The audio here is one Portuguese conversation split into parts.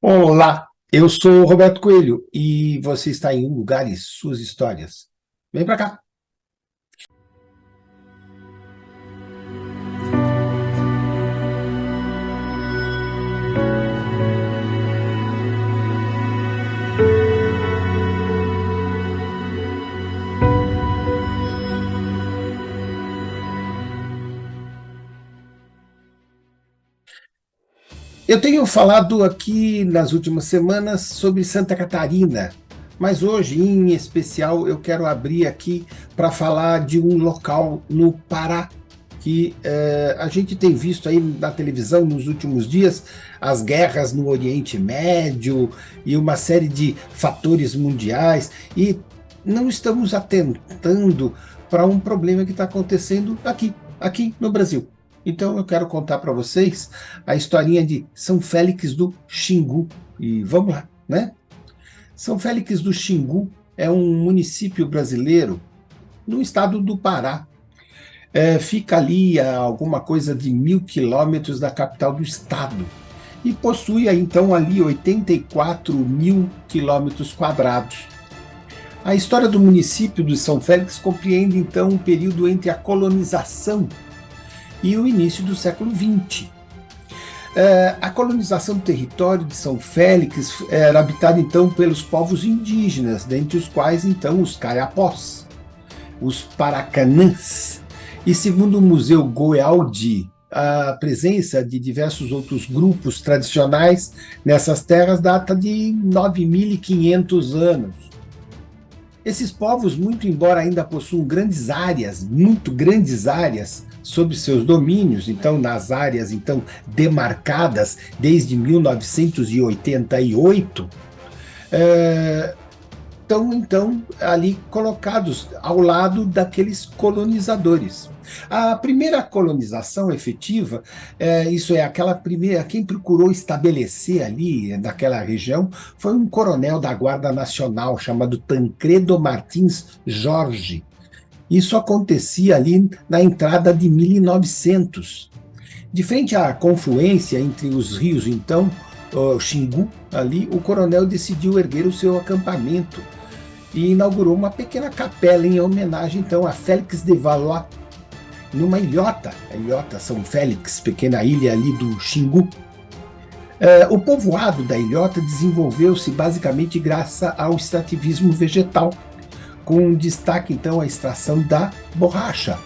Olá, eu sou o Roberto Coelho e você está em Um Lugar e Suas Histórias. Vem para cá. Eu tenho falado aqui nas últimas semanas sobre Santa Catarina, mas hoje, em especial, eu quero abrir aqui para falar de um local no Pará que a gente tem visto aí na televisão nos últimos dias as guerras no Oriente Médio e uma série de fatores mundiais e não estamos atentando para um problema que está acontecendo aqui no Brasil. Então eu quero contar para vocês a historinha de São Félix do Xingu. E vamos lá, né? São Félix do Xingu é um município brasileiro no estado do Pará. Fica ali a alguma coisa de 1.000 quilômetros da capital do estado e possui então ali 84 mil quilômetros quadrados. A história do município de São Félix compreende então um período entre a colonização e o início do século XX. A colonização do território de São Félix era habitada então pelos povos indígenas, dentre os quais então os caiapós, os paracanãs. E segundo o Museu Goeldi, a presença de diversos outros grupos tradicionais nessas terras data de 9.500 anos. Esses povos, muito embora ainda possuam grandes áreas, muito grandes áreas, sob seus domínios, então nas áreas então demarcadas desde 1988, estão então ali colocados ao lado daqueles colonizadores. A primeira colonização efetiva, isso é aquela primeira, quem procurou estabelecer ali naquela região foi um coronel da Guarda Nacional chamado Tancredo Martins Jorge. Isso acontecia ali na entrada de 1900. De frente à confluência entre os rios, então, o Xingu, ali, o coronel decidiu erguer o seu acampamento e inaugurou uma pequena capela em homenagem, então, a Félix de Valois, numa ilhota, a ilhota São Félix, pequena ilha ali do Xingu. O povoado da ilhota desenvolveu-se basicamente graças ao extrativismo vegetal, com destaque, então, à extração da borracha.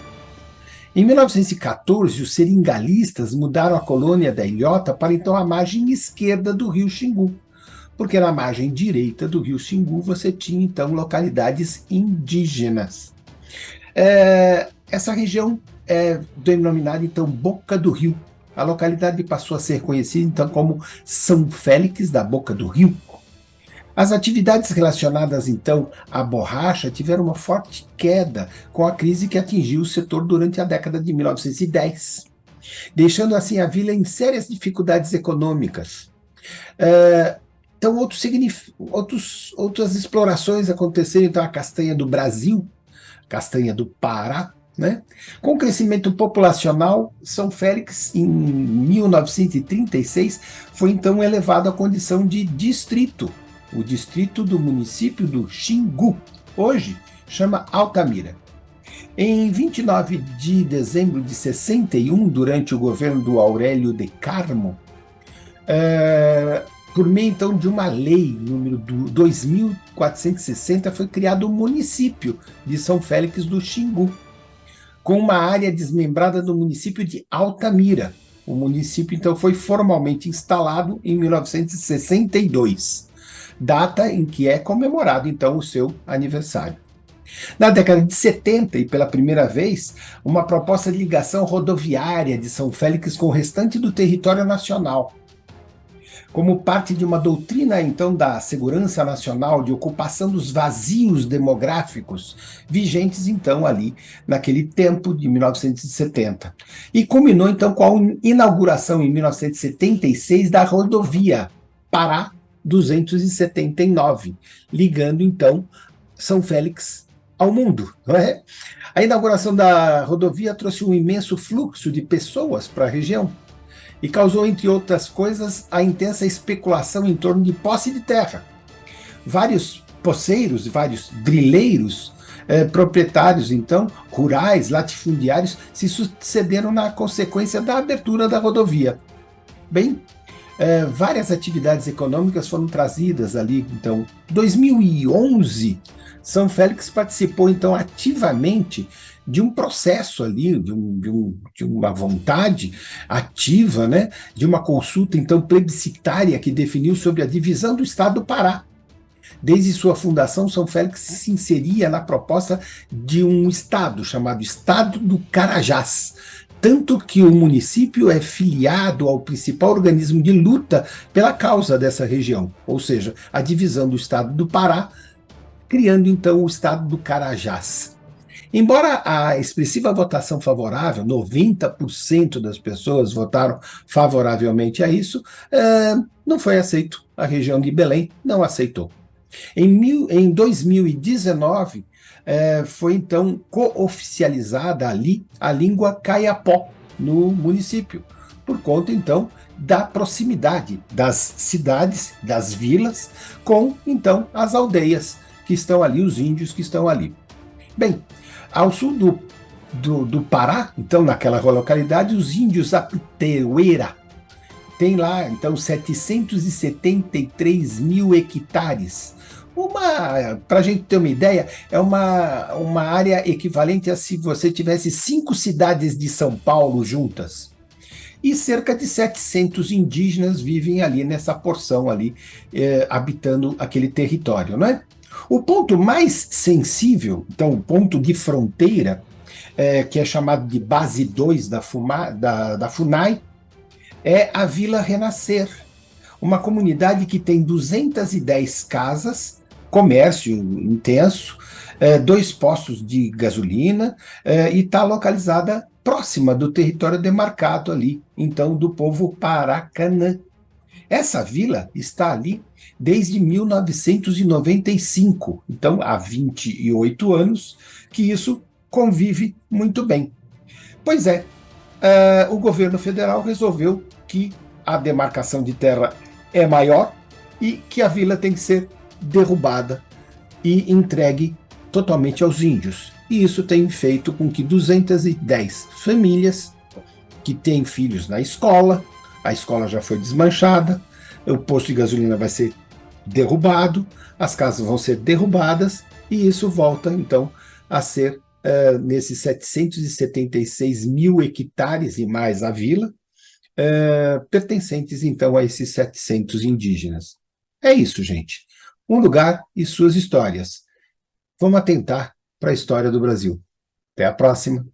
Em 1914, os seringalistas mudaram a colônia da ilhota para, então, a margem esquerda do rio Xingu, porque na margem direita do rio Xingu você tinha, então, localidades indígenas. Essa região é denominada, então, Boca do Rio. A localidade passou a ser conhecida, então, como São Félix da Boca do Rio. As atividades relacionadas, então, à borracha tiveram uma forte queda com a crise que atingiu o setor durante a década de 1910, deixando assim a vila em sérias dificuldades econômicas. Então, outras explorações aconteceram, então, a castanha do Brasil, castanha do Pará, né? Com o crescimento populacional, São Félix, em 1936, foi então elevado à condição de distrito, o distrito do município do Xingu, hoje chama Altamira. Em 29 de dezembro de 61, durante o governo do Aurélio de Carmo, por meio então de uma lei número 2460, foi criado o município de São Félix do Xingu, com uma área desmembrada do município de Altamira. O município então foi formalmente instalado em 1962, data em que é comemorado então o seu aniversário. Na década de 70, e pela primeira vez, uma proposta de ligação rodoviária de São Félix com o restante do território nacional, como parte de uma doutrina, então, da segurança nacional, de ocupação dos vazios demográficos vigentes, então, ali naquele tempo de 1970. E culminou, então, com a inauguração, em 1976, da rodovia Pará 279, ligando, então, São Félix ao mundo, não é? A inauguração da rodovia trouxe um imenso fluxo de pessoas para a região, e causou, entre outras coisas, a intensa especulação em torno de posse de terra. Vários poceiros, vários grileiros, proprietários, então, rurais, latifundiários, se sucederam na consequência da abertura da rodovia. Bem, várias atividades econômicas foram trazidas ali, então, 2011, São Félix participou, então, ativamente de um processo ali, de uma vontade ativa, né, de uma consulta, então, plebiscitária que definiu sobre a divisão do estado do Pará. Desde sua fundação, São Félix se inseria na proposta de um estado chamado Estado do Carajás, tanto que o município é filiado ao principal organismo de luta pela causa dessa região, ou seja, a divisão do estado do Pará, criando então o estado do Carajás. Embora a expressiva votação favorável, 90% das pessoas votaram favoravelmente a isso, não foi aceito. A região de Belém não aceitou. Em 2019, foi então cooficializada ali a língua caiapó no município, por conta então da proximidade das cidades, das vilas, com então as aldeias que estão ali, os índios que estão ali. Bem, ao sul do Pará, então naquela localidade, os índios Apiteuera tem lá, então, 773 mil hectares. Para a gente ter uma ideia, é uma área equivalente a se você tivesse 5 cidades de São Paulo juntas. E cerca de 700 indígenas vivem ali nessa porção ali, habitando aquele território, não é? O ponto mais sensível, então, o ponto de fronteira, que é chamado de base 2 da FUNAI, é a Vila Renascer, uma comunidade que tem 210 casas, comércio intenso, 2 postos de gasolina, e está localizada próxima do território demarcado ali, então, do povo Paracanã. Essa vila está ali desde 1995, então há 28 anos que isso convive muito bem. Pois é, o governo federal resolveu que a demarcação de terra é maior e que a vila tem que ser derrubada e entregue totalmente aos índios. E isso tem feito com que 210 famílias que têm filhos na escola, a escola já foi desmanchada, o posto de gasolina vai ser derrubado, as casas vão ser derrubadas, e isso volta, então, a ser nesses 776 mil hectares e mais a vila, pertencentes, então, a esses 700 indígenas. É isso, gente. Um lugar e suas histórias. Vamos atentar para a história do Brasil. Até a próxima.